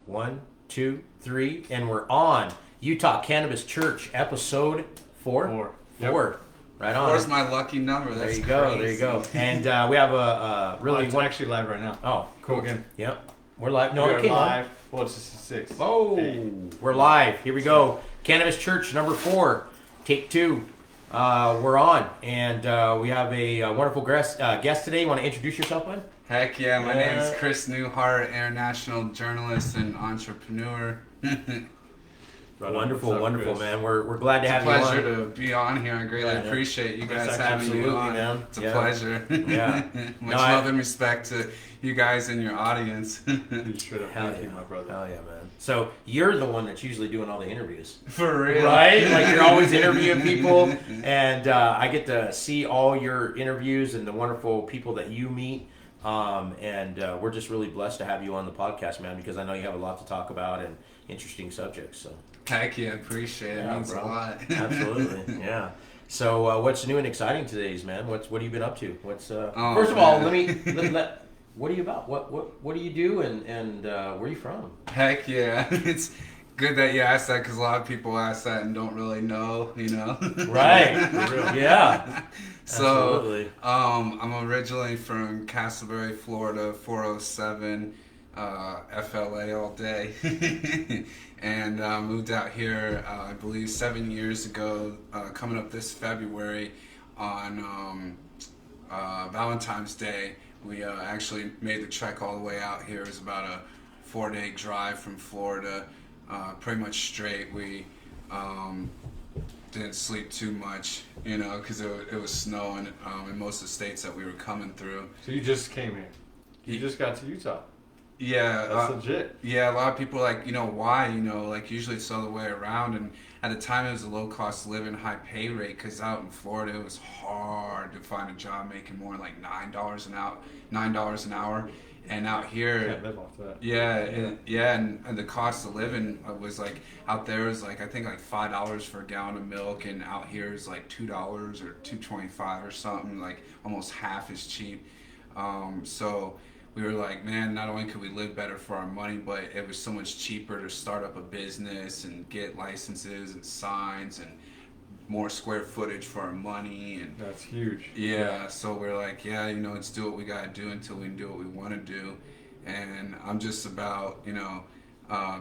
1, 2, 3, and we're on. Utah Cannabis Church, episode 4? 4. 4. Yep. Right on. 4 is my lucky number. That's there you go. crazy. There you go. And we have a really... it's actually live right now. Oh, Cool again. Yep. We're live. No, We're it came live. on. Well, it's just 6. Oh, we're live. Here we go. Cannabis Church, number 4, take 2. We're on, and we have a wonderful guest today. You want to introduce yourself, bud? Heck yeah, my name is Chris Newhart, international journalist and entrepreneur. Wonderful, up, wonderful, Chris? man. We're glad to It's a have you on. pleasure to be on here. I greatly appreciate you guys having me on. Man. It's a pleasure. Yeah. Much love and respect to you guys and your audience. You should have. Hell Thank you, yeah. my brother. Hell yeah, man. So you're the one that's usually doing all the interviews. For real. Right? Like you're always interviewing people, and I get to see all your interviews and the wonderful people that you meet. And we're just really blessed to have you on the podcast, man, because I know you have a lot to talk about and interesting subjects. So Heck yeah, appreciate it. It means bro. a lot. Absolutely, yeah. So what's new and exciting today, man? What have you been up to? What's Oh, first of all, man. what are you about? What do you do, and where are you from? Heck yeah. It's good that you asked that because a lot of people ask that and don't really know, you know? Right. Yeah. So, Absolutely. I'm originally from Castleberry, Florida, 407, FLA all day. And moved out here, I believe, 7 years ago, coming up this February on Valentine's Day. We actually made the trek all the way out here. It was about a 4-day drive from Florida, pretty much straight. We didn't sleep too much, you know, because it was snowing in most of the states that we were coming through. So you just came here. You just got to Utah. Yeah. That's legit. Yeah, a lot of people are like, you know, why? You know, like usually it's the other way around. And at the time it was a low cost living, high pay rate because out in Florida it was hard to find a job making more than like $9 an hour. And out here, Can't live off that. and the cost of living was like out there was like I think like $5 for a gallon of milk, and out here is like $2 or $2.25 or something, like almost half as cheap. So we were like, man, not only could we live better for our money, but it was so much cheaper to start up a business and get licenses and signs and more square footage for our money. And That's huge. yeah, so we're like, yeah, you know, let's do what we gotta do until we can do what we want to do. And I'm just about, you know,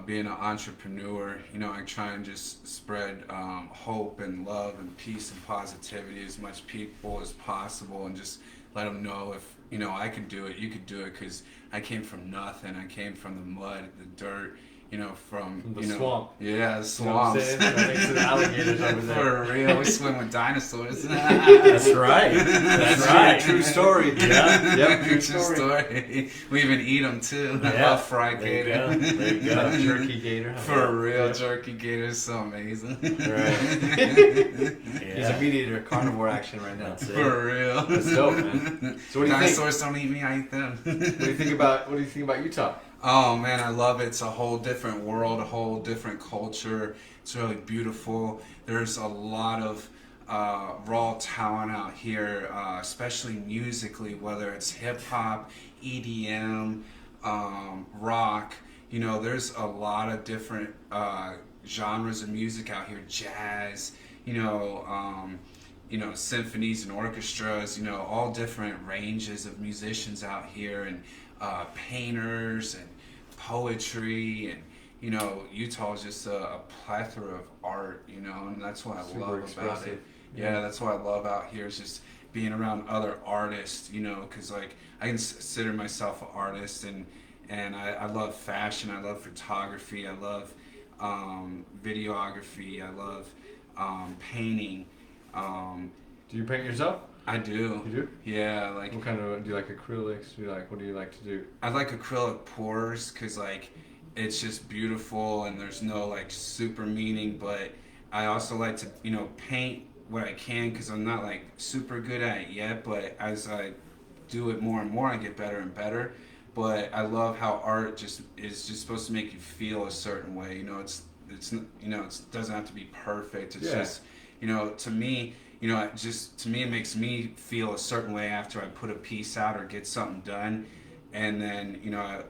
being an entrepreneur. You know, I try and just spread hope and love and peace and positivity to as much people as possible, and just let them know if, you know, I could do it, you could do it, because I came from nothing. I came from the mud, the dirt, you know, from The you know, swamp. Yeah, the You know what I'm swamps. saying? Right next to the alligators over there. For real, we swim with dinosaurs. That's right. That's right. True story. Yeah. Yep. True story. We even eat them too. I Yeah. love fried There you gator. go. There you go. Jerky gator. For real, jerky gator is so amazing. He's a meat eater, carnivore action right now. That's it. For real. That's dope, man. So what do you think? Dinosaurs don't eat me, I eat them. What do you think about Utah? Oh man, I love it. It's a whole different world, a whole different culture. It's really beautiful. There's a lot of raw talent out here, especially musically, whether it's hip hop, EDM, rock. You know, there's a lot of different genres of music out here. Jazz, you know, symphonies and orchestras. You know, all different ranges of musicians out here, and painters and poetry, and you know, Utah is just a plethora of art, you know, and that's what I Super love about expressive. it. Yeah, that's what I love out here is just being around other artists, you know, because like I consider myself an artist, and I love fashion, I love photography, I love videography, I love painting. Do you paint yourself? I do. You do? Yeah, like What kind of, do you like acrylics? What do you like to do? I like acrylic pours because like it's just beautiful and there's no like super meaning, but I also like to, you know, paint what I can because I'm not like super good at it yet, but as I do it more and more I get better and better. But I love how art just is just supposed to make you feel a certain way, you know. It's you know, it doesn't have to be perfect. It's just, you know, to me, you know, it makes me feel a certain way after I put a piece out or get something done, and then, you know,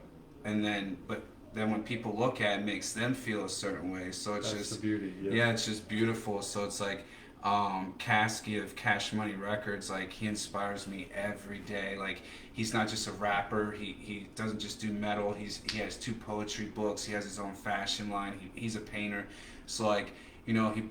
but then when people look at it, it makes them feel a certain way. So it's That's just the beauty. yeah, it's just beautiful. So it's like Kasky of Cash Money Records, like he inspires me every day. Like he's not just a rapper, he doesn't just do metal, he has 2 poetry books, he has his own fashion line, he's a painter. So like, you know, he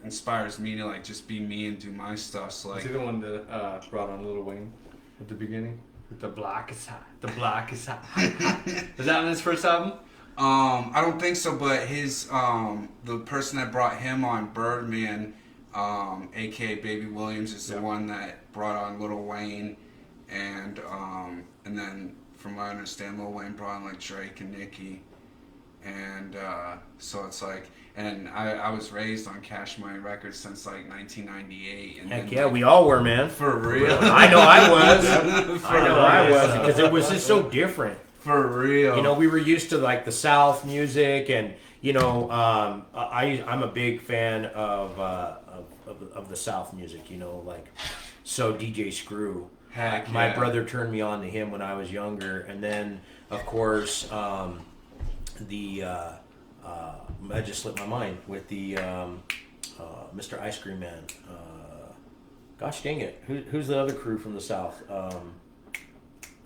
inspires me to like just be me and do my stuff. So like, Is he the one that brought on Lil Wayne at the beginning? With the block is hot. The block is hot. Is that on his first album? I don't think so, but his the person that brought him on, Birdman, aka Baby Williams, is the one that brought on Lil Wayne, and then from what I understand, Lil Wayne brought on like Drake and Nicki, and so it's like, and I was raised on Cash Money Records since like 1998. And Heck then, yeah, like, we all were, man. for real. I know I was. I was because it was just so different. For real. You know, we were used to like the South music, and you know, I'm a big fan of the South music. You know, like so DJ Screw. Heck My yeah. brother turned me on to him when I was younger, and then of course I just slipped my mind with the Mr. Ice Cream Man. Gosh dang it, who's the other crew from the South?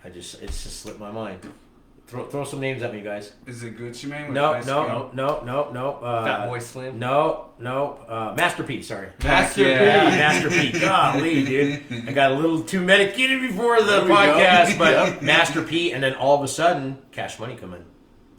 It's just slipped my mind. Throw some names at me, guys. Is it Gucci Mane? With No. Ice Cream? Fat Boy Slim? No. Master P, sorry. Master Yeah. P. Master P. Golly, dude. I got a little too medicated before the There we go. podcast, but Yep. Master P, and then all of a sudden, Cash Money come in.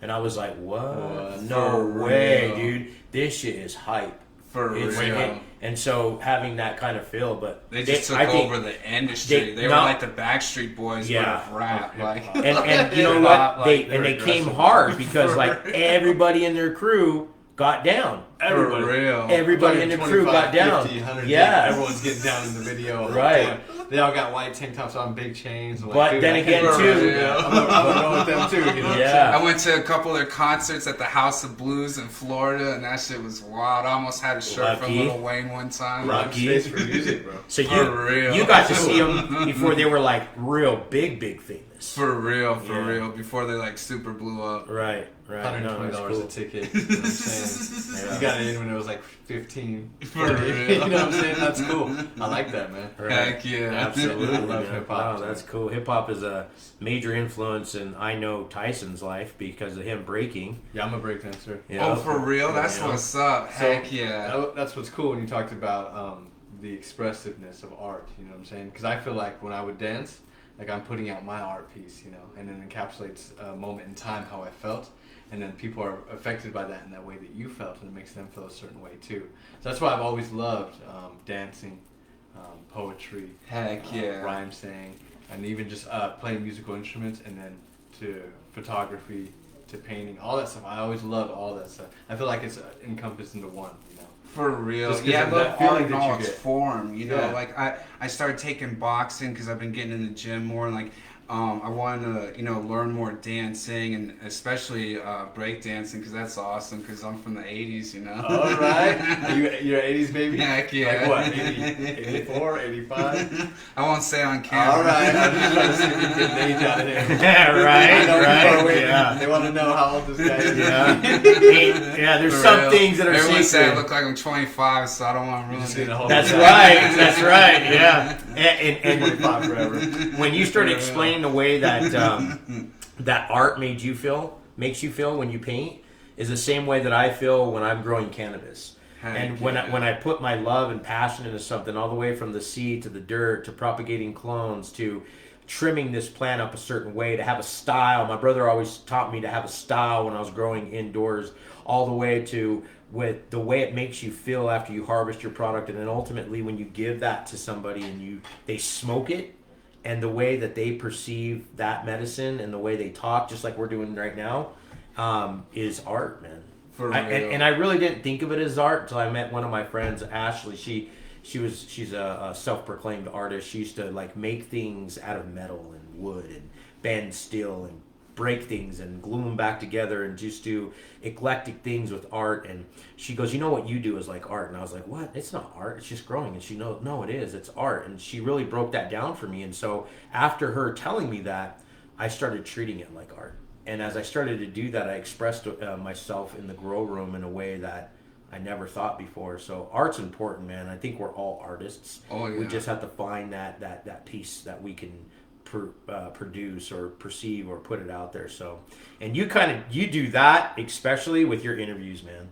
And I was like, what? No For way, real. dude. This shit is hype. For It's real. hype. And so having that kind of feel, but They just took I think- over the industry. They were no. like the Backstreet Boys, Yeah. but of rap. Like, and you know Hip-hop, what? like, They they're came aggressive. hard because like everybody in their crew got down. Everybody. For real. Everybody in the crew got down. 50, 100, Yeah. Everyone's getting down in the video. Right. They all got white tank tops on, big chains. I'm like, But dude, then I again, can't- too- Yeah. I'm gonna go with them too. You know what I'm Yeah. I went to a couple of their concerts at the House of Blues in Florida, and that shit was wild. I almost had a shirt from Lucky. Lil Wayne one time. saying? Lucky. Space for music, bro. So For real. you got to see them before they were like real big famous. For real, for Yeah. real. Before they like super blew up. Right. $120 No, that's a cool. ticket. You know what I'm saying? Yeah. You got it in when it was like 15. For 30. real. You know what I'm saying? That's cool. I like that, man. Right. Heck yeah. Absolutely. I love man. hip-hop. Wow, that's cool. Hip hop is a major influence in I know Tyson's life because of him breaking. Yeah, I'm a breakdancer. You Oh, know? for real? That's Yeah. what's up. So, Heck yeah. That's what's cool when you talked about the expressiveness of art, you know what I'm saying? Because I feel like when I would dance, like I'm putting out my art piece, you know, and it encapsulates a moment in time how I felt, and then people are affected by that in that way that you felt, and it makes them feel a certain way too. So that's why I've always loved dancing, poetry, Heck yeah. rhyme saying, and even just playing musical instruments, and then to photography, to painting, all that stuff. I always loved all that stuff. I feel like it's encompassed into one, you know. For real. Just 'cause Yeah, of but that all feeling in that all you its get. form, you know, Yeah. like I started taking boxing because I've been getting in the gym more, and like I wanted to, you know, learn more dancing, and especially break dancing because that's awesome because I'm from the 80s, you know. All right. You're an 80s baby? Heck yeah. Like what, 84, 85? I won't say on camera. All right. I'm just trying to see if we can get an age out of here. Yeah, I know right. people are waiting. Yeah. They want to know how old this guy is. Yeah. Yeah, there's For some real. things that are Everyone say I secret. look like I'm 25, so I don't want to You're ruin just gonna it. hold That's it right. back. That's right. Yeah. And 25 forever. when you started For real. explaining the way that that art makes you feel when you paint, is the same way that I feel when I'm growing cannabis. Heck And yeah. when I put my love and passion into something, all the way from the seed to the dirt to propagating clones to trimming this plant up a certain way, to have a style. My brother always taught me to have a style when I was growing indoors, all the way to with the way it makes you feel after you harvest your product, and then ultimately when you give that to somebody and they smoke it, and the way that they perceive that medicine and the way they talk, just like we're doing right now, is art, man. For And, real. and I really didn't think of it as art until I met one of my friends, Ashley. She's a self-proclaimed artist. She used to like make things out of metal and wood and bend steel and break things and glue them back together and just do eclectic things with art. And she goes, you know what you do is like art. And I was like, what? It's not art. It's just growing. And she knows, no, it is. It's art. And she really broke that down for me. And so after her telling me that, I started treating it like art. And as I started to do that, I expressed myself in the grow room in a way that I never thought before. So art's important, man. I think we're all artists. Oh, yeah. We just have to find that piece that we can produce or perceive or put it out there. So, and you do that, especially with your interviews, man.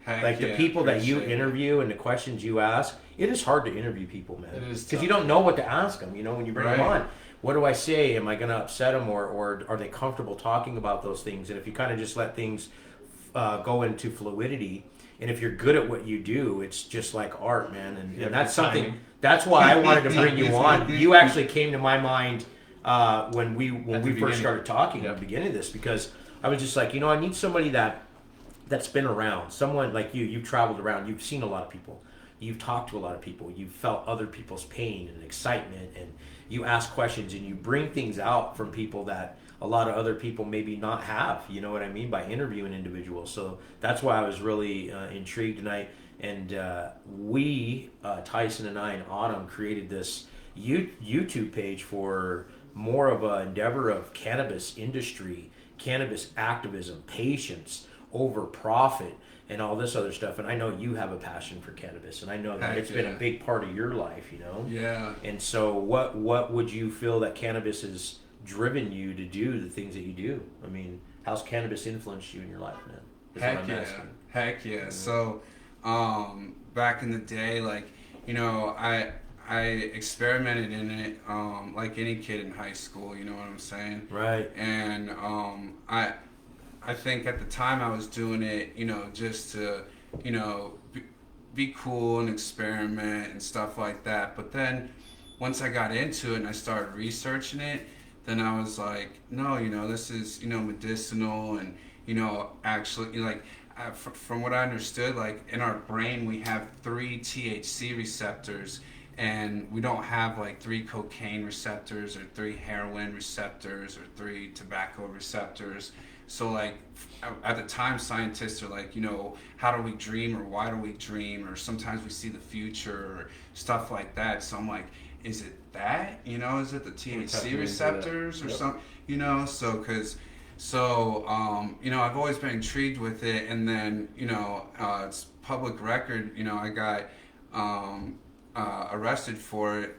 Heck Like the yeah, people that you appreciate it. interview and the questions you ask, it is hard to interview people, man. It is because you tough. don't know what to ask them. You know, when you bring them Right. on, what do I say? Am I going to upset them, or are they comfortable talking about those things? And if you kind of just let things go into fluidity, and if you're good at what you do, it's just like art, man. And that's something. timing. That's why I wanted to bring you on. You actually came to my mind when we first beginning. started talking at Yep. the beginning of this, because I was just like, I need somebody that's been around, someone like you. You've traveled around, you've seen a lot of people, you've talked to a lot of people, you've felt other people's pain and excitement, and you ask questions and you bring things out from people that a lot of other people maybe not have, you know what I mean, by interviewing individuals. So that's why I was really intrigued tonight. And we, Tyson and I and Autumn, created this YouTube page for more of an endeavor of cannabis industry, cannabis activism, patience over profit, and all this other stuff. And I know you have a passion for cannabis, and I know that Heck it's been a yeah. big part of your life, Yeah. And so what would you feel that cannabis has driven you to do the things that you do? I mean, how's cannabis influenced you in your life, man? Is what Heck I'm yeah. asking. Heck yeah. So, back in the day, like, I experimented in it, like any kid in high school, you know what I'm saying? Right. And, I think at the time I was doing it, just to, be cool and experiment and stuff like that. But then once I got into it and I started researching it, then I was like, no, this is, medicinal and, actually, like, from what I understood, like, in our brain we have 3 THC receptors, and we don't have like 3 cocaine receptors or 3 heroin receptors or 3 tobacco receptors. So like at the time, scientists are like, how do we dream, or why do we dream, or sometimes we see the future or stuff like that. So I'm like, is it that? Is it the THC receptors or something? I've always been intrigued with it. And then, it's public record, I got arrested for it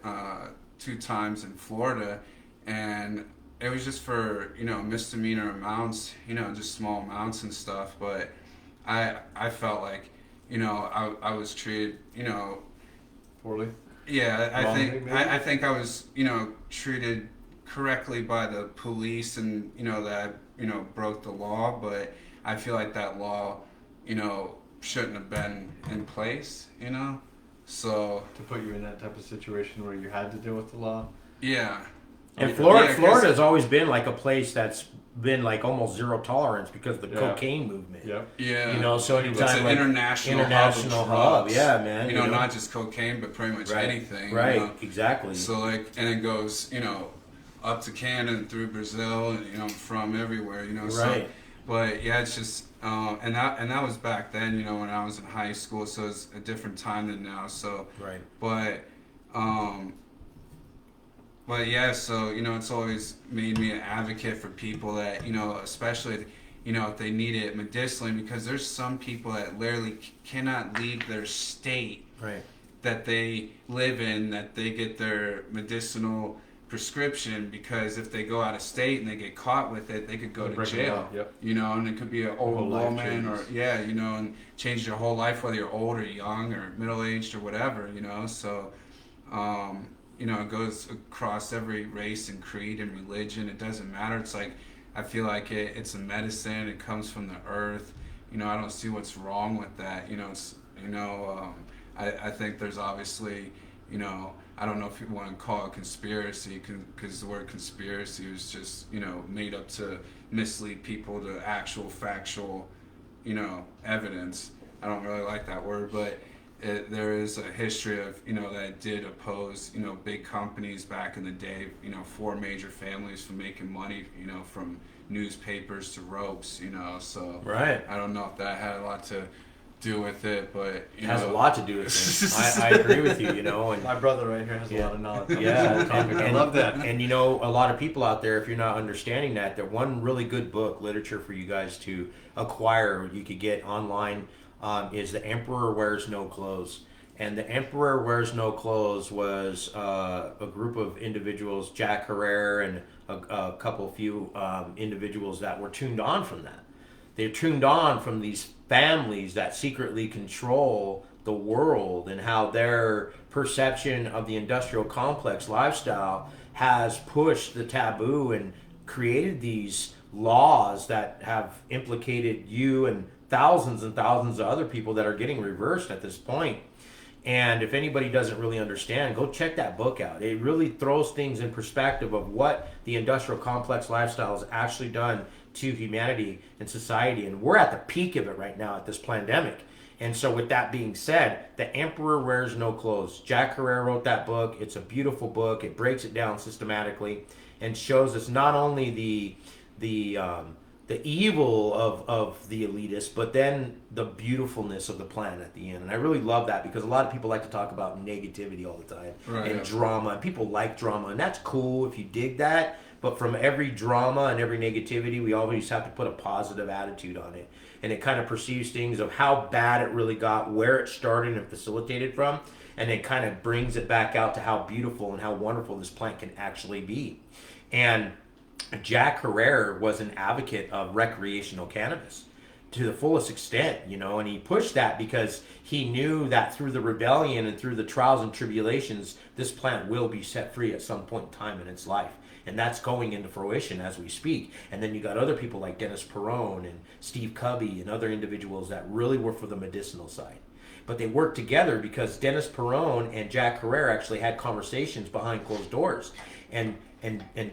2 times in Florida, and it was just for misdemeanor amounts, just small amounts and stuff. But I felt like I was treated Poorly. yeah, Wrongly, maybe? I think I was treated correctly by the police, and that broke the law. But I feel like that law shouldn't have been in place. So To put you in that type of situation where you had to deal with the law. yeah. And Yeah, Florida 'cause- has always been like a place that's been like almost zero tolerance because of the Yeah. cocaine movement. Yep. Yeah. So anytime It's an like international hub, hub of drugs. yeah, man. Not just cocaine, but pretty much right, anything. right, exactly. So like, and it goes, up to Canada and through Brazil, and from everywhere, right. So, but yeah, it's just, and that was back then, when I was in high school. So it's a different time than now. So, Right. But yeah, so it's always made me an advocate for people that especially if they need it medicinally, because there's some people that literally cannot leave their state Right. that they live in, that they get their medicinal prescription, because if they go out of state and they get caught with it, they could go to Break the jail. law, yep. And it could be an old Whole life woman, or changes. and change your whole life, whether you're old or young or middle aged or whatever. So it goes across every race and creed and religion. It doesn't matter. It's like, I feel like it's a medicine. It comes from the earth. I don't see what's wrong with that. I think there's obviously, I don't know if you want to call it conspiracy, because the word conspiracy is just, made up to mislead people to actual factual, evidence. I don't really like that word, but there is a history of, that did oppose, big companies back in the day, 4 major families from making money, from newspapers to ropes, so Right. I don't know if that had a lot to do with it, but it has a lot to do with it. I agree with you, you know. And my brother right here has a lot of knowledge. Yeah, I love that. And you know, a lot of people out there, if you're not understanding that one really good book, literature for you guys to acquire, you could get online, is The Emperor Wears No Clothes. And The Emperor Wears No Clothes was a group of individuals, Jack Herrera and a few individuals that were tuned on from that. They're tuned on from these families that secretly control the world and how their perception of the industrial complex lifestyle has pushed the taboo and created these laws that have implicated you and thousands of other people that are getting reversed at this point. And if anybody doesn't really understand, go check that book out. It really throws things in perspective of what the industrial complex lifestyle has actually done to humanity and society. And we're at the peak of it right now at this pandemic. And so with that being said, The Emperor Wears No Clothes. Jack Herrera wrote that book. It's a beautiful book. It breaks it down systematically and shows us not only the evil of the elitists, but then the beautifulness of the plan at the end. And I really love that because a lot of people like to talk about negativity all the time and drama. And people like drama, and that's cool if you dig that. But from every drama and every negativity, we always have to put a positive attitude on it. And it kind of perceives things of how bad it really got, where it started and facilitated from, and it kind of brings it back out to how beautiful and how wonderful this plant can actually be. And Jack Herrera was an advocate of recreational cannabis to the fullest extent, you know, and he pushed that because he knew that through the rebellion and through the trials and tribulations, this plant will be set free at some point in time in its life. And that's going into fruition as we speak. And then you got other people like Dennis Perone and Steve Covey and other individuals that really were for the medicinal side. But they worked together because Dennis Perone and Jack Herrera actually had conversations behind closed doors. And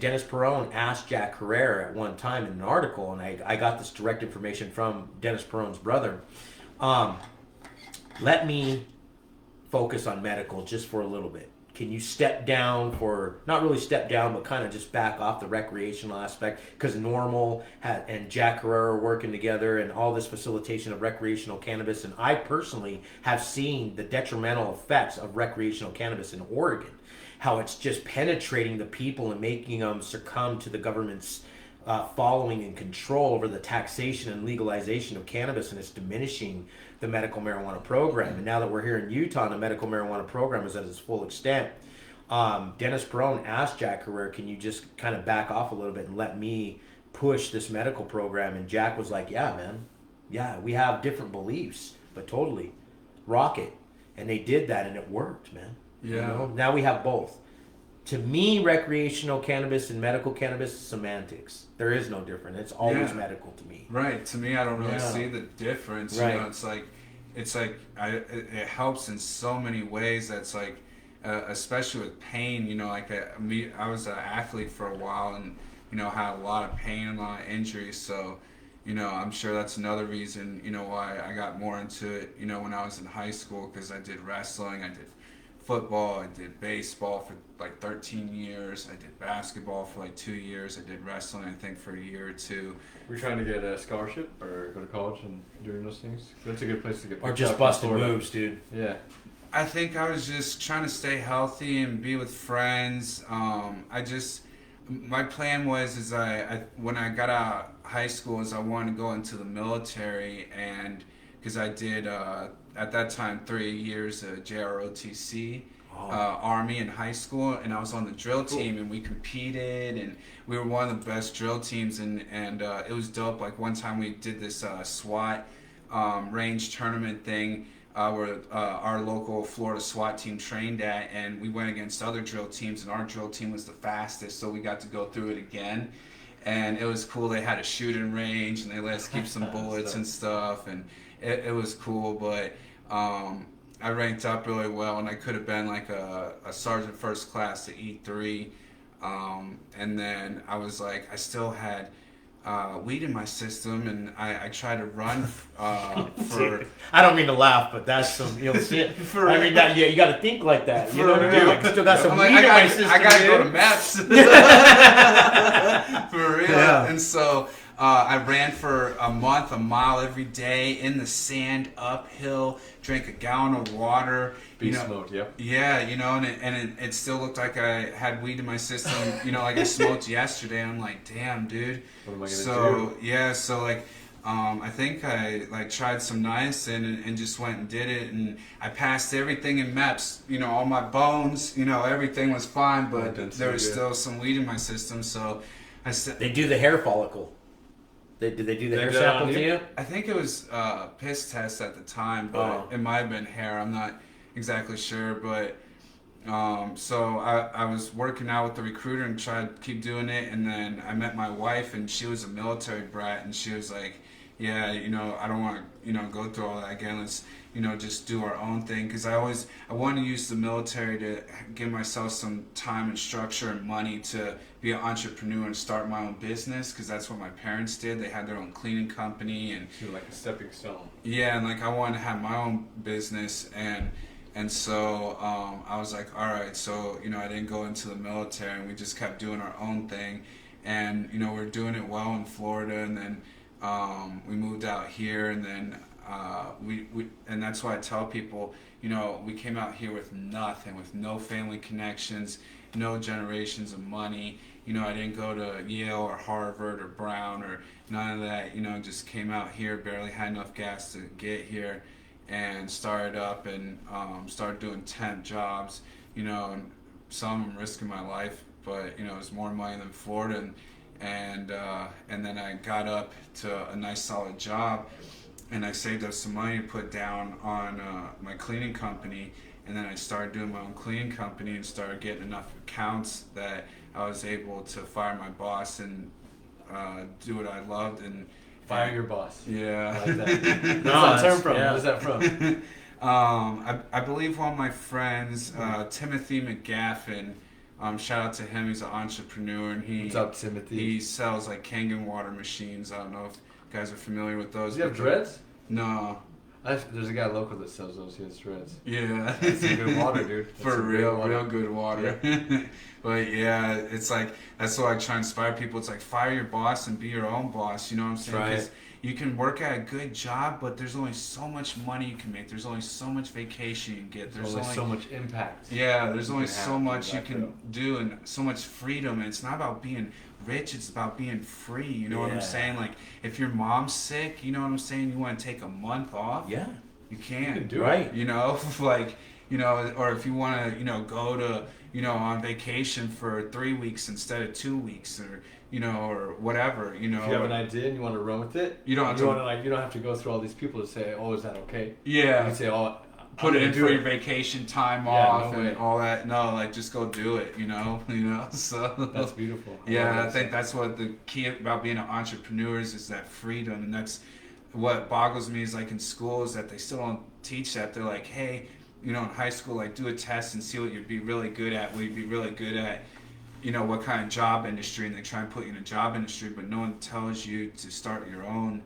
Dennis Perone asked Jack Herrera at one time in an article, and I got this direct information from Dennis Perone's brother, let me focus on medical just for a little bit. Can you step down for, not really step down, but kind of just back off the recreational aspect? Because Normal and Jack Herrera are working together and all this facilitation of recreational cannabis. And I personally have seen the detrimental effects of recreational cannabis in Oregon. How it's just penetrating the people and making them succumb to the government's following and control over the taxation and legalization of cannabis, and it's diminishing the medical marijuana program. And now that we're here in Utah and the medical marijuana program is at its full extent, Dennis Perone asked Jack Herrera, can you just kind of back off a little bit and let me push this medical program? And Jack was like, yeah, man. Yeah, we have different beliefs, but totally. Rock it. And they did that, and it worked, man. Yeah. You know? Now we have both. To me, recreational cannabis and medical cannabis is semantics. There is no difference. It's always medical to me. Right. To me, I don't really see the difference. Right. You know, it helps in so many ways. That's like, especially with pain. You know, like I was an athlete for a while, and you know, had a lot of pain and a lot of injuries. So, you know, I'm sure that's another reason, you know, why I got more into it. You know, when I was in high school, because I did wrestling, I did football, I did baseball for like 13 years, I did basketball for like 2 years, I did wrestling I think for a year or two. Were you trying to get a scholarship or go to college and doing those things? That's a good place to get. Or just busting moves, dude. Yeah. I think I was just trying to stay healthy and be with friends. My plan was when I got out of high school is I wanted to go into the military, and because I did at that time 3 years JROTC Army in high school, and I was on the drill team, and we competed, and we were one of the best drill teams, and it was dope. Like one time we did this SWAT range tournament thing where our local Florida SWAT team trained at, and we went against other drill teams, and our drill team was the fastest, so we got to go through it again. And it was cool. They had a shooting range, and they let us keep some bullets and stuff, and it was cool. But I ranked up really well, and I could have been like a sergeant first class to E3. And then I was like, I still had weed in my system, and I tried to run for. I don't mean to laugh, but that's some you'll see it. I mean, you got to think like that. You know what I mean? Like, still got some weed in my system. I got to go to MEPS. For real. Yeah. And so I ran for a month, a mile every day in the sand, uphill, drank a gallon of water. Beast mode, yep. Yeah, and it still looked like I had weed in my system, like I smoked yesterday. I'm like, damn, dude. What am I gonna do? Yeah, so like, I think I like tried some niacin and just went and did it, and I passed everything in MEPS. All my bones, everything was fine, but there was still some weed in my system. So I said, They do the hair follicle. Did they do the hair sample to you? I think it was piss test at the time, but it might have been hair. I'm not exactly sure, but so I was working out with the recruiter and tried to keep doing it, and then I met my wife, and she was a military brat, and she was like, yeah, I don't want to go through all that again. Let's just do our own thing, because I want to use the military to give myself some time and structure and money to be an entrepreneur and start my own business, because that's what my parents did. They had their own cleaning company, and like a stepping stone. Yeah, and like I wanted to have my own business, and so I was like, all right, so I didn't go into the military, and we just kept doing our own thing, and we're doing it well in Florida, and then we moved out here, and then we and that's why I tell people, we came out here with nothing, with no family connections, no generations of money. I didn't go to Yale or Harvard or Brown or none of that. Just came out here, barely had enough gas to get here, and started up and started doing temp jobs. And some of them risking my life, but it was more money than Florida, and then I got up to a nice solid job, and I saved up some money to put down on my cleaning company, and then I started doing my own cleaning company and started getting enough accounts that I was able to fire my boss and do what I loved. And fire your boss. Yeah. I like that. Where's that term from? Yeah. Where's that from? I believe one of my friends, Timothy McGaffin, shout out to him. He's an entrepreneur, and What's up, Timothy? He sells like Kangen water machines. I don't know if you guys are familiar with those. Does he have dreads? No. There's a guy local that sells those. He has dreads. Yeah. That's some good water, dude. That's For real water. good water. Yeah. But yeah, it's like, that's what I try to inspire people. It's like, fire your boss and be your own boss. You know what I'm saying? Right. 'Cause you can work at a good job, but there's only so much money you can make. There's only so much vacation you can get. There's only so much impact. Yeah, there's only can so have, much you I can feel. do, and so much freedom. And it's not about being rich, it's about being free. You know what I'm Yeah. saying? Like, if your mom's sick, you know what I'm saying? You want to take a month off? Yeah. You can. You can do Right. Like, or if you want to, go to, on vacation for 3 weeks instead of 2 weeks, or, or whatever, If you have an idea and you want to run with it, You don't have to- you don't have to go through all these people to say, "Oh, is that okay?" You Yeah. can say, "Oh, Put it in do for your vacation time Yeah, off no and way. all that. No, like, just go do it, so. That's beautiful. Yeah, I think that's what the key about being an entrepreneur is that freedom, and that's what boggles me is, like, in school is that they still don't teach that. They're like, hey, in high school, like, do a test and see what you'd be really good at. Will you be really good at, what kind of job industry, and they try and put you in a job industry, but no one tells you to start your own,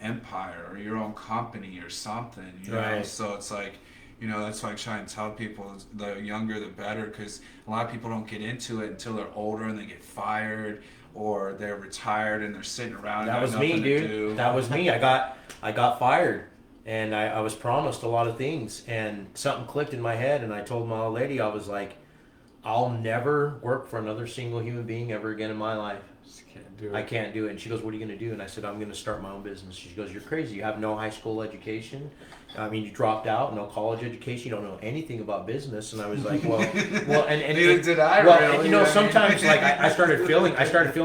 empire or your own company or something, Right. So it's like, that's why I try and tell people, the younger the better, because a lot of people don't get into it until they're older and they get fired, or they're retired and they're sitting around. That and was got me, nothing to dude. do. That was me. I got fired, and I was promised a lot of things, and something clicked in my head, and I told my old lady, I was like, I'll never work for another single human being ever again in my life. Just can't do it. I can't do it. And she goes, what are you going to do? And I said, I'm going to start my own business. She goes, you're crazy. You have no high school education. I mean, you dropped out, no college education. You don't know anything about business. And I was like, well, and Neither did I, well, really. and, sometimes like I started feeling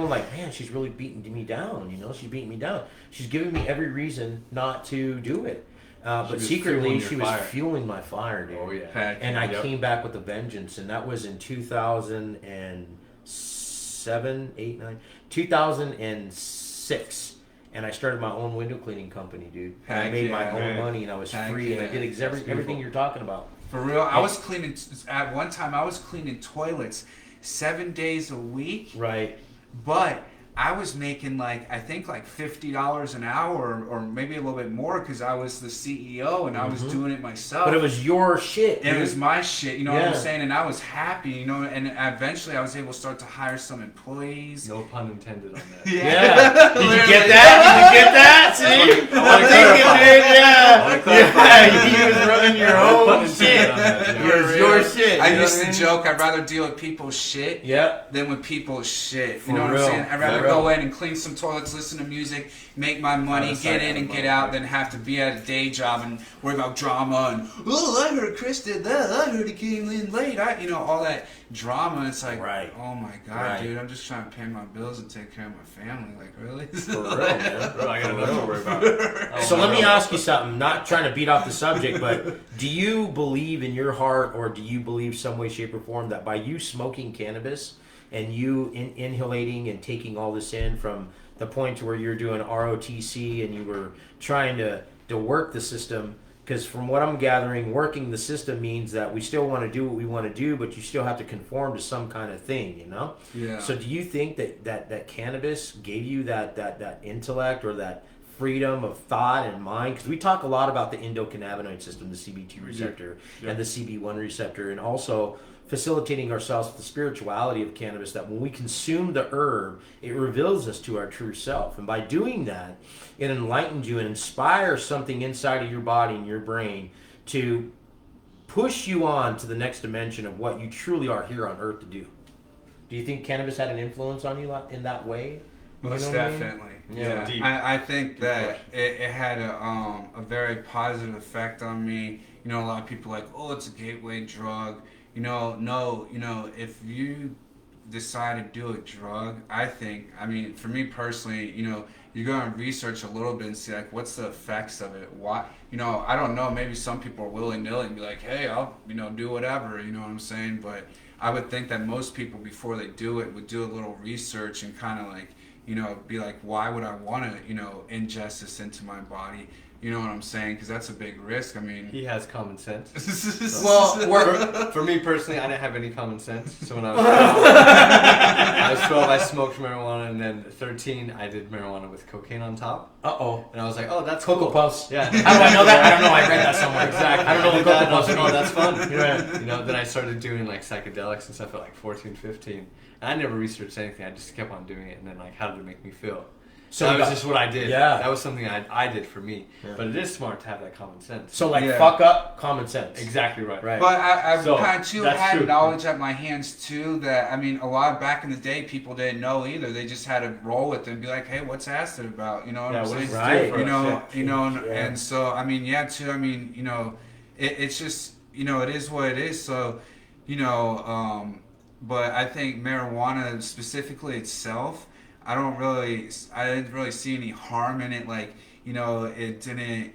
like, man, she's really beating me down. She's beating me down. She's giving me every reason not to do it. But was secretly, fueling your she was fire. fueling my fire, dude. Oh yeah. Heck, And I Yep. came back with a vengeance, and that was in 2006, and I started my own window cleaning company, dude. And I Heck made my yeah, own man. money, and I was Heck free, and I yeah. did everything beautiful. you're talking about. For real, I was cleaning, at one time I was cleaning toilets 7 days a week, Right. but I was making I think $50 an hour or maybe a little bit more because I was the CEO and I was doing it myself. But it was your shit. It was my shit, you know what I'm saying? And I was happy, you know, and eventually I was able to start to hire some employees. No pun intended on that. Yeah. Did you get that? See? I'm thinking, dude, yeah. You was running your own shit. It was your shit. I used to joke, I'd rather deal with people's shit Yep. than with people's shit. For You know what real. I'm saying? I'd rather For go real. in and clean some toilets, listen to music, make my money, get in and get out, than have to be at a day job and worry about drama and, I heard Chris did that, I heard he came in late, all that drama. It's like, Right. oh my God, Right. dude, I'm just trying to pay my bills and take care of my family. Like, really? For real, man. Bro, I got enough to worry about. So let me ask you something, not trying to beat off the subject, but do you believe in your heart, or do you believe some way, shape, or form that by you smoking cannabis and you inhalating and taking all this in from the point to where you're doing ROTC and you were trying to work the system, because from what I'm gathering, working the system means that we still want to do what we want to do, but you still have to conform to some kind of thing, you know? Yeah. So do you think that cannabis gave you that intellect or that freedom of thought and mind? Because we talk a lot about the endocannabinoid system, the CB2 receptor and the CB1 receptor, and also facilitating ourselves with the spirituality of cannabis, that when we consume the herb, it reveals us to our true self. And by doing that, it enlightens you and inspires something inside of your body and your brain to push you on to the next dimension of what you truly are here on earth to do. Do you think cannabis had an influence on you in that way? Most You know what I mean? definitely. Yeah. Deep. I think that it had a very positive effect on me. You know, a lot of people are like, oh, it's a gateway drug. You know, no, if you decide to do a drug, I mean, for me personally, you go and research a little bit and see, what's the effects of it? Why, I don't know, maybe some people are willy-nilly and be like, hey, I'll, do whatever, you know what I'm saying? But I would think that most people, before they do it, would do a little research and kind of be like, why would I want to, ingest this into my body? You know what I'm saying? Because that's a big risk. I mean, He has common sense. Well, For me personally, I didn't have any common sense. So when I was 12, I smoked marijuana, and then 13, I did marijuana with cocaine on top. and I was like, oh, that's Cocoa cool. Puffs. Yeah. How do I know that? I don't know. I read that somewhere. Exactly. I don't know what did that, Cocoa Puffs and I was like, oh, mean. that's fun. Yeah. Then I started doing psychedelics and stuff at 14, 15. And I never researched anything. I just kept on doing it. And then how did it make me feel? So that you was got- just what I did. Yeah. That was something I did for me. Yeah. But it is smart to have that common sense. So Yeah. fuck up, common sense. Exactly right. Right. But I've So, kind of too that's had true. knowledge at my hands too that, I mean, a lot back in the day people didn't know either. They just had to roll with it and be like, hey, what's acid about? You know what Yeah, I'm what saying? does it Right. do for us? Yeah. And so I mean, it's just, it is what it is. So, but I think marijuana specifically itself, I didn't really see any harm in it. It didn't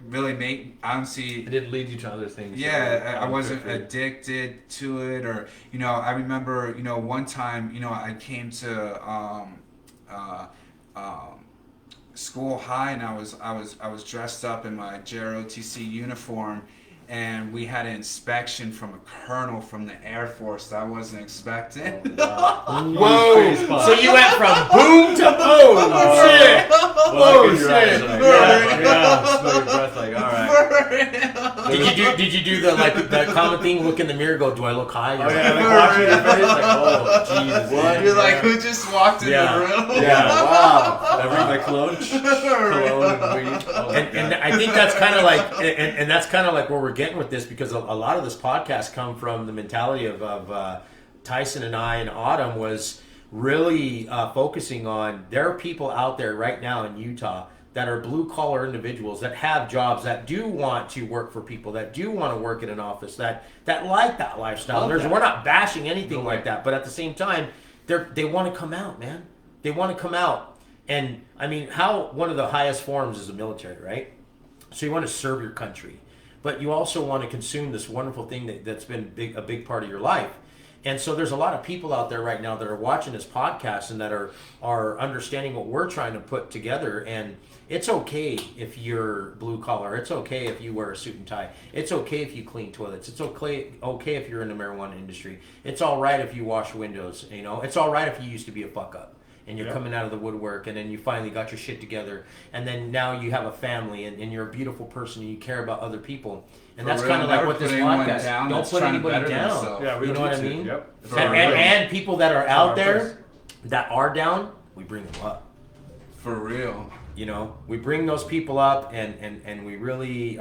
really make, I don't see. It didn't lead you to other things. Yeah, I wasn't addicted to it, or I remember one time I came to school high, and I was dressed up in my JROTC uniform, and we had an inspection from a colonel from the Air Force that I wasn't expecting. Whoa! So you went from boom to boom. Shit! Whoa! Shit! Yeah. Smell your breath all right. Did you do the common thing? Look in the mirror. Go. Do I look high? You're Watching your face oh Jesus. What? You're like, who just walked in the room? Yeah. Wow. I read my cologne and weed. Oh, And I think that's kind of and that's kind of like where we're getting with this, because a lot of this podcast come from the mentality of Tyson and I and Autumn was really focusing on, there are people out there right now in Utah that are blue collar individuals that have jobs, that do want to work for people, that do want to work in an office, that like that lifestyle. We're not bashing anything like that, but at the same time, they want to come out, man. They want to come out. And I mean, one of the highest forms is the military, right? So you want to serve your country, but you also want to consume this wonderful thing that's been a big part of your life. And so there's a lot of people out there right now that are watching this podcast and that are understanding what we're trying to put together. And it's okay if you're blue collar. It's okay if you wear a suit and tie. It's okay if you clean toilets. It's okay if you're in the marijuana industry. It's all right if you wash windows. You know, it's all right if you used to be a fuck up and you're coming out of the woodwork, and then you finally got your shit together, and then now you have a family, and you're a beautiful person, and you care about other people. And that's kind of like what this podcast. Don't put anybody down. Yeah, you know what I mean? Yep. And people that are out there that are down, we bring them up. For real. You know, we bring those people up, and we really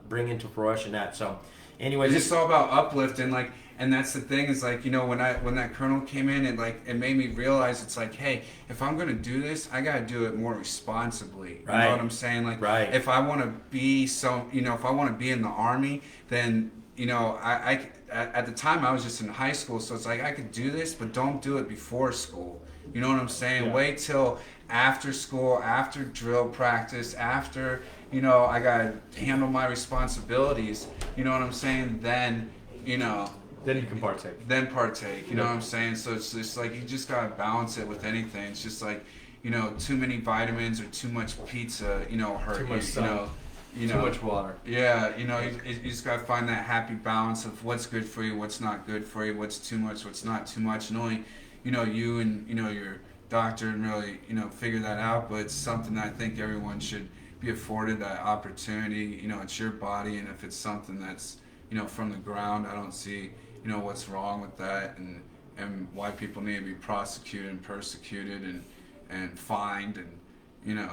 bring into fruition that. So, anyways, it's all about uplifting, like. And that's the thing is like, you know, when that kernel came in, it made me realize it's like, hey, if I'm gonna do this, I gotta do it more responsibly. You know what I'm saying? Like, if I want to be if I want to be in the Army, then you know, I at the time I was just in high school, so it's like I could do this, but don't do it before school. You know what I'm saying? Yeah. Wait till after school, after drill practice, after you know I gotta handle my responsibilities. You know what I'm saying? Then you know. Then you can partake. You know what I'm saying? So it's just like you just gotta balance it with anything. It's just like, you know, too many vitamins or too much pizza, you know, hurt too much you. sun. You know, too much water. Yeah, you know, you just gotta find that happy balance of what's good for you, what's not good for you, what's too much, what's not too much, and only, you know, you and you know your doctor and really, you know, figure that out. But it's something that I think everyone should be afforded that opportunity. You know, it's your body, and if it's something that's, you know, from the ground, I don't see. You know what's wrong with that, and why people need to be prosecuted and persecuted and fined and you know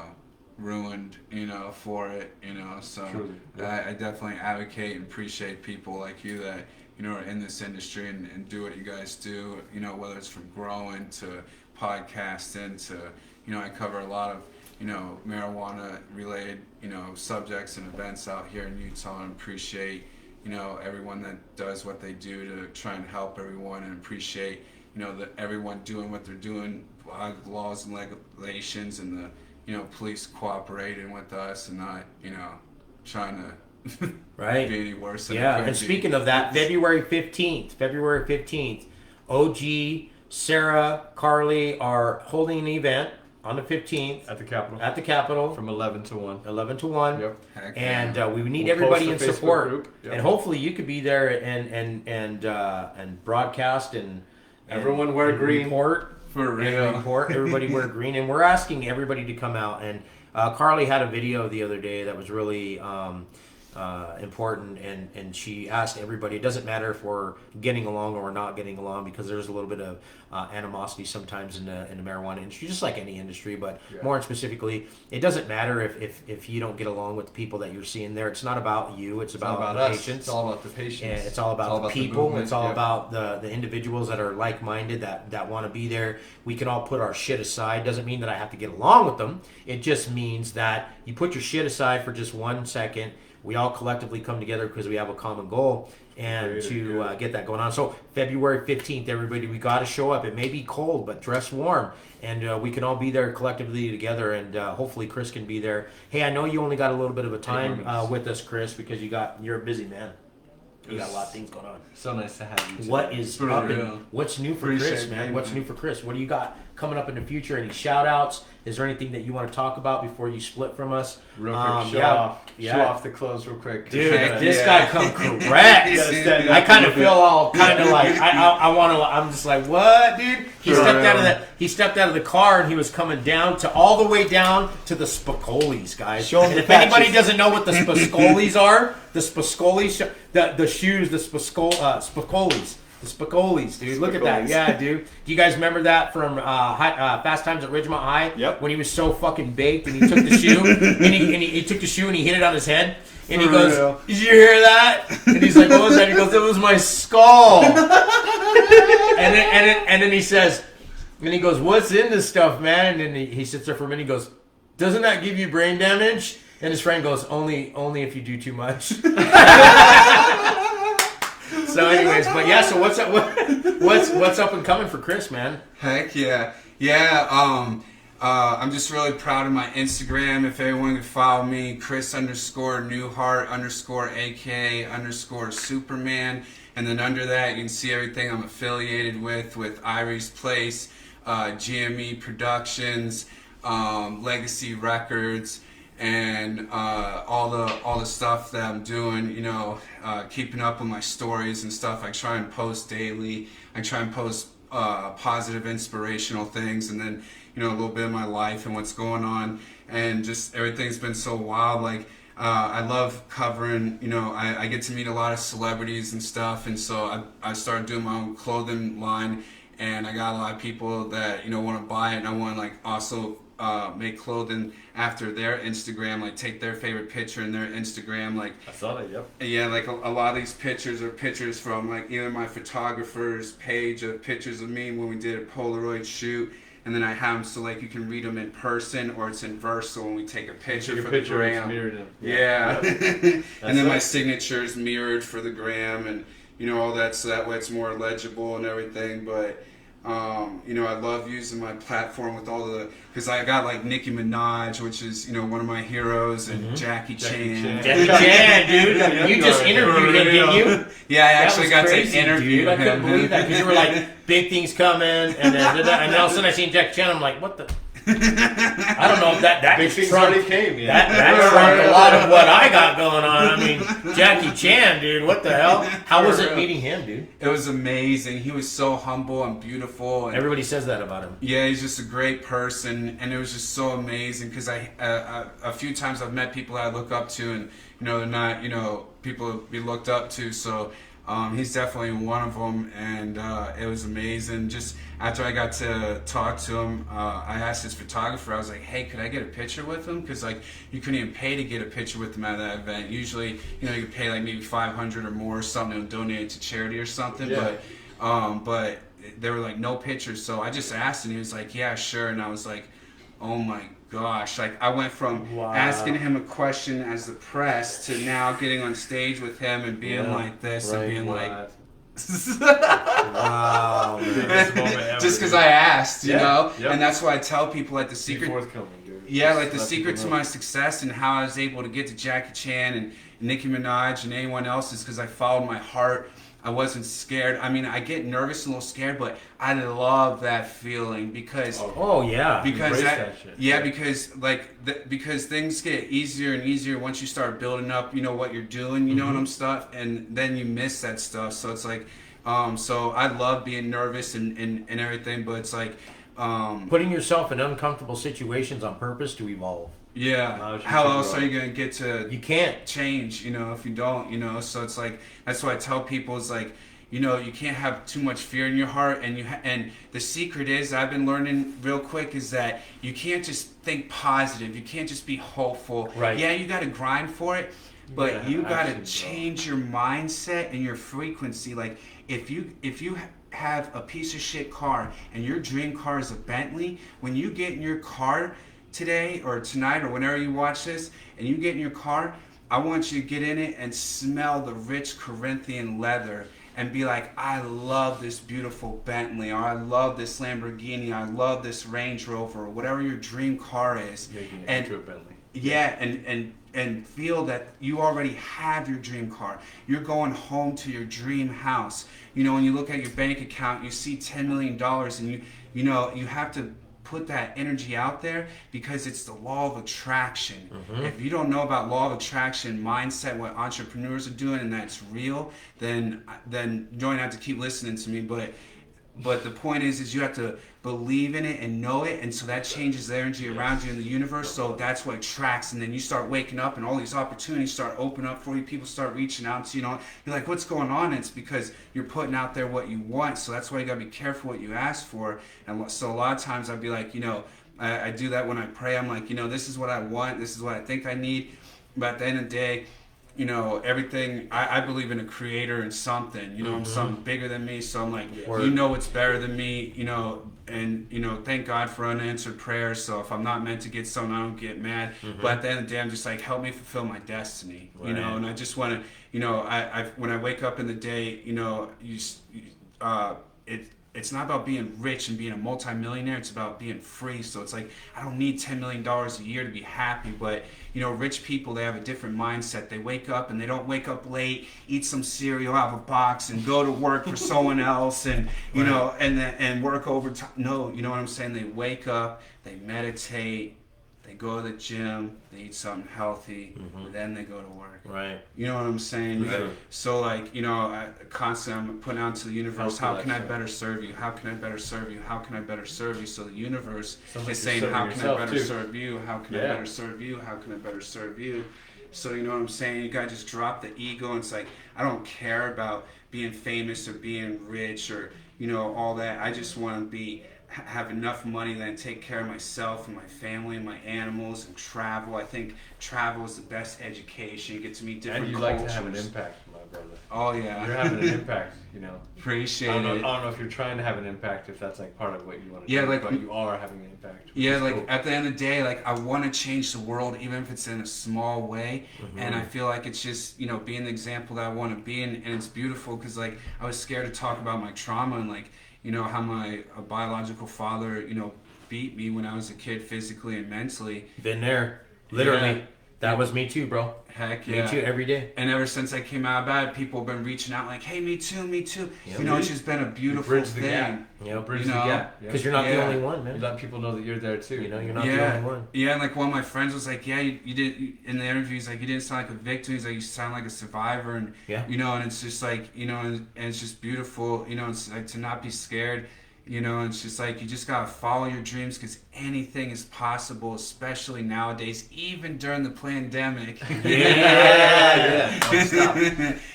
ruined, you know, for it, you know. So I definitely advocate and appreciate people like you that you know are in this industry and do what you guys do. You know, whether it's from growing to podcasting to you know I cover a lot of you know marijuana related you know subjects and events out here in Utah, and appreciate. You know, everyone that does what they do to try and help everyone, and appreciate, you know, that everyone doing what they're doing, laws and regulations, and the, you know, police cooperating with us and not, you know, trying to be any worse than it could and speaking of that, February 15th, OG, Sarah, Carly are holding an event on the 15th at the Capitol from 11 to 1. 11 to 1. Yep. And we need everybody in support. Yep. And hopefully you could be there and broadcast and everyone wear green. Report. For real. Everybody wear green. And we're asking everybody to come out. And Carly had a video the other day that was really important, and she asked everybody. It doesn't matter if we're getting along or we're not getting along, because there's a little bit of animosity sometimes in the marijuana industry, just like any industry, but more specifically, it doesn't matter if you don't get along with the people that you're seeing there. It's not about you. It's about the us. patients. It's all about the patients. And it's all about the people. It's all about the individuals that are like-minded that want to be there. We can all put our shit aside. Doesn't mean that I have to get along with them. It just means that you put your shit aside for just 1 second. We all collectively come together because we have a common goal and to get that going on. So February 15th, everybody, we got to show up. It may be cold, but dress warm. And we can all be there collectively together. And hopefully Chris can be there. Hey, I know you only got a little bit of a time with us, Chris, because you're a busy man. You got a lot of things going on. So nice to have you today. What is up what's new for Chris, man? What's new for Chris? What do you got coming up in the future? Any shout outs? Is there anything that you want to talk about before you split from us? Real quick, show off the clothes real quick. Dude, this guy come correct. I kind of feel all kind of like I want to. I'm just like, what, dude? He stepped out of the car and he was coming down to all the way down to the Spicolis, guys. And if anybody doesn't know what the Spicolis are, the Spicolis, the shoes, the Spicolis. The Spicolis, dude. Look at that. Yeah, dude. Do you guys remember that from Fast Times at Ridgemont High? Yep. When he was so fucking baked and he took the shoe and he took the shoe and he hit it on his head and he goes, "Did you hear that?" And he's like, "What was that?" He goes, "It was my skull." and then he says, and he goes, "What's in this stuff, man?" And then he sits there for a minute. He goes, "Doesn't that give you brain damage?" And his friend goes, "Only if you do too much." So, anyways, but yeah. So what's up? What's up and coming for Chris, man? Heck yeah. I'm just really proud of my Instagram. If everyone could follow me, Chris _Newhart _AKA _Superman. And then under that, you can see everything I'm affiliated with Irie's Place, GME Productions, Legacy Records, and all the stuff that I'm doing, you know, keeping up with my stories and stuff. I try and post daily. I try and post positive, inspirational things, and then, you know, a little bit of my life and what's going on, and just everything's been so wild. Like, I love covering, you know, I get to meet a lot of celebrities and stuff, and so I started doing my own clothing line, and I got a lot of people that, you know, want to buy it, and I want to, like, also make clothing after their Instagram, like take their favorite picture in their Instagram. Like, I saw that, yep. Yeah, like a lot of these pictures are pictures from, like, either my photographer's page of pictures of me when we did a Polaroid shoot, and then I have them so, like, you can read them in person, or it's in verse, so when we take a picture for the gram. Mirrored in. Yeah. Yep. And then my signature is mirrored for the gram, and, you know, all that, so that way it's more legible and everything. But you know, I love using my platform with all the, because I got, like, Nicki Minaj, which is, you know, one of my heroes, and Jackie Chan. Jackie Chan, dude. You just interviewed him, didn't you? Yeah, I actually got crazy, to interview dude. him. I couldn't believe that, because you were like, big things coming, and then all of a sudden I seen Jackie Chan. I'm like, what the? I don't know if that big things shrunk, already came. Yeah. That shrunk a lot of what I got going on. I mean, Jackie Chan, dude. What the hell? How was it meeting him, dude? It was amazing. He was so humble and beautiful. And everybody says that about him. Yeah, he's just a great person, and it was just so amazing because a few times I've met people that I look up to, and, you know, they're not, you know, people to be looked up to. So he's definitely one of them, and it was amazing. Just after I got to talk to him, I asked his photographer, I was like, hey, could I get a picture with him? Because, like, you couldn't even pay to get a picture with him at that event. Usually, you know, you could pay like maybe $500 or more or something and donate it to charity or something. Yeah. But they were like, no pictures. So I just asked, and he was like, yeah, sure. And I was like, oh my gosh. Like, I went from asking him a question as the press to now getting on stage with him and being like this and being like, wow, man. Just because I asked, you know? Yep. And that's why I tell people, like, the secret. Forthcoming, dude. Yeah, like, the secret to my success and how I was able to get to Jackie Chan and Nicki Minaj and anyone else is because I followed my heart. I wasn't scared. I mean, I get nervous and a little scared, but I love that feeling because because that shit. Yeah, because like because things get easier and easier once you start building up, you know, what you're doing, you know what I'm stuff, and then you miss that stuff. So it's like so I love being nervous and everything, but it's like putting yourself in uncomfortable situations on purpose to evolve. Yeah. How else are you going to get to... You can't change, you know, if you don't, you know. So it's like, that's why I tell people, is like, you know, you can't have too much fear in your heart. And and the secret is, I've been learning real quick, is that you can't just think positive. You can't just be hopeful. Right. Yeah, you got to grind for it, but you got to change your mindset and your frequency. Like, if you have a piece of shit car and your dream car is a Bentley, when you get in your car today or tonight or whenever you watch this and you get in your car, I want you to get in it and smell the rich Corinthian leather and be like, I love this beautiful Bentley, or I love this Lamborghini, I love this Range Rover, or whatever your dream car is. And into a Bentley. Yeah, and feel that you already have your dream car. You're going home to your dream house. You know, when you look at your bank account, you see $10 million, and you know, you have to put that energy out there because it's the law of attraction. If you don't know about law of attraction, mindset, what entrepreneurs are doing, and that's real, then you don't have to keep listening to me. But the point is you have to believe in it and know it, and so that changes the energy around you in the universe. So that's what attracts, and then you start waking up, and all these opportunities start opening up for you. People start reaching out to you. Know, you're like, what's going on? And it's because you're putting out there what you want. So that's why you gotta be careful what you ask for. And so a lot of times I'd be like, you know, I do that when I pray. I'm like, you know, this is what I want. This is what I think I need. But at the end of the day, you know, everything, I believe in a creator and something, you know, I'm something bigger than me. So I'm like, you know what's better than me, you know, and, you know, thank God for unanswered prayers. So if I'm not meant to get something, I don't get mad. But at the end of the day, I'm just like, help me fulfill my destiny, you know, and I just want to, you know, when I wake up in the day, you know, it's not about being rich and being a multimillionaire. It's about being free. So it's like, I don't need $10 million a year to be happy. But, you know, rich people, they have a different mindset. They wake up and they don't wake up late, eat some cereal out of a box and go to work for someone else and, you know, and work overtime. No, you know what I'm saying? They wake up, they meditate, they go to the gym, they eat something healthy, then they go to work. Right. You know what I'm saying? Right. So, like, you know, constantly I'm putting out to the universe, how can I better serve you? How can I better serve you? How can I better serve you? So the universe is saying, how can I better serve you? How can I better serve you? How can I better serve you? So, you know what I'm saying? You gotta just drop the ego. And it's like, I don't care about being famous or being rich or, you know, all that. I just want to have enough money then take care of myself and my family and my animals and travel. I think travel is the best education. You get to meet different And you cultures. like to have an impact, my brother. Oh yeah. You're having an impact, you know. Appreciate I it. don't know if you're trying to have an impact, if that's like part of what you want to Yeah, do, like, but you are having an impact. Yeah, like cool. at the end of the day, like I want to change the world, even if it's in a small way. And I feel like it's just, you know, being the example that I want to be, and it's beautiful because like I was scared to talk about my trauma and like, you know, how my biological father, you know, beat me when I was a kid physically and mentally. Been there. Literally. Yeah. That was me too, bro. Heck yeah. Me too, every day. And ever since I came out of bed, people have been reaching out like, hey, me too, me too. Yep. You know, it's just been a beautiful bridge the thing. gap. Yep. Bridge You the know, gap. Because you're not the Yeah. only one, You man. let people know that you're there too. You know, you're not the only one. Yeah, and like one of my friends was like, yeah, you did in the interview, he's like, you didn't sound like a victim, he's like, you sound like a survivor, and Yeah. you know, and it's just like, you know, and it's just beautiful, you know, it's like to not be scared, you know, and it's just like, you just gotta follow your dreams because anything is possible, especially nowadays, even during the pandemic. Yeah. Don't stop.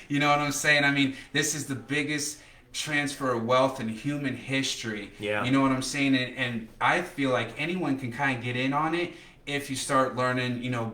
You know what I'm saying? I mean, this is the biggest transfer of wealth in human history. Yeah. You know what I'm saying? And I feel like anyone can kind of get in on it if you start learning, you know,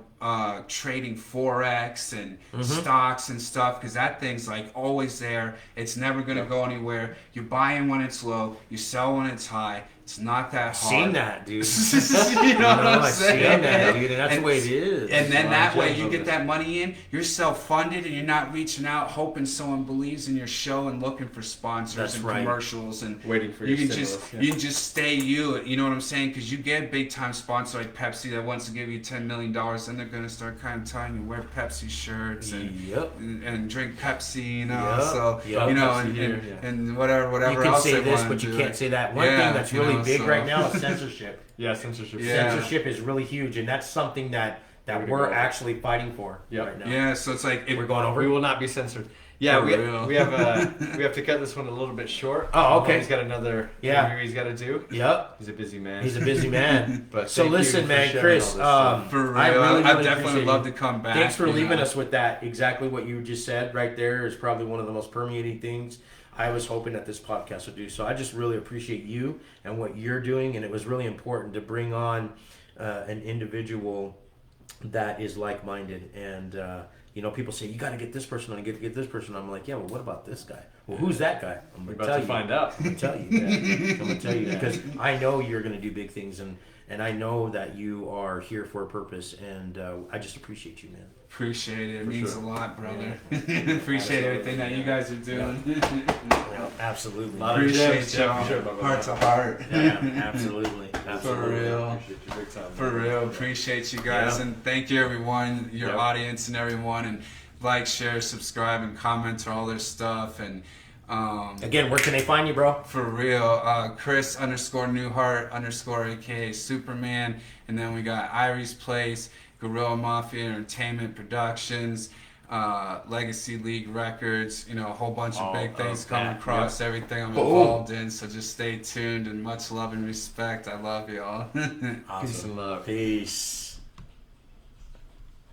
trading Forex and stocks and stuff, because that thing's like always there. It's never going to go anywhere. You buy in when it's low, you sell when it's high. It's not that hard. Seen that, dude. You know what I'm I've saying? seen that, dude, and that's the way it is. And then Well, that way judge you of get it. that money in, you're self-funded and you're not reaching out hoping someone believes in your show and looking for sponsors That's and right. commercials and Waiting for you your can stimulus, you can just stay you know what I'm saying? Because you get a big-time sponsor like Pepsi that wants to give you $10 million, then they're going to start kind of telling you wear Pepsi shirts and Yep. and drink Pepsi, you know, Yep. so Yep. you know, Pepsi and, here, and whatever You can else say they this, want but to you do. can't say that. One Yeah, thing that's you really know, big so- right now is censorship. Yeah, censorship. Yeah. Censorship is really huge, and that's something that We're we're gonna go. actually fighting for Yep. right now. Yeah, so it's like if We're going over. We will not be censored. Yeah, For real. we have to cut this one a little bit short. Oh, okay. He's got another Yeah. interview he's got to do. Yep. He's a busy man. He's a busy man. But So thank you listen, for man, sharing Chris. all this, for real, I really definitely appreciate would love you. to come back. Thanks for you leaving know. us with that. Exactly what you just said right there is probably one of the most permeating things I was hoping that this podcast would do. So I just really appreciate you and what you're doing, and it was really important to bring on an individual that is like-minded. And you know, people say you got to get this person on, get this person on. I'm like, yeah, well, what about this guy? Well, who's that guy? I'm We're gonna about tell to you. find out. I'm gonna tell you. Yeah. I'm gonna tell you because I know you're gonna do big things, and I know that you are here for a purpose, and I just appreciate you, man. Appreciate it. It For means sure. a lot, brother. Yeah. Appreciate everything that you guys are doing. Yeah, absolutely. Lot of Appreciate gems, yeah, y'all. for sure, brother. Heart to heart. Yeah, absolutely. For Absolutely. real. Appreciate you big time, For man. real. Appreciate you guys. Yeah. And thank you, everyone, your Yeah. audience and everyone. And like, share, subscribe, and comment on all their stuff. And Again, where can they find you, bro? for real, Chris _Newhart _ aka Superman. And then we got Irie's Place, Guerrilla Mafia Entertainment Productions, Legacy League Records, you know, a whole bunch of All big things of coming that, across, everything I'm Boom. involved in. So just stay tuned and much love and respect. I love y'all. Peace and love. Peace.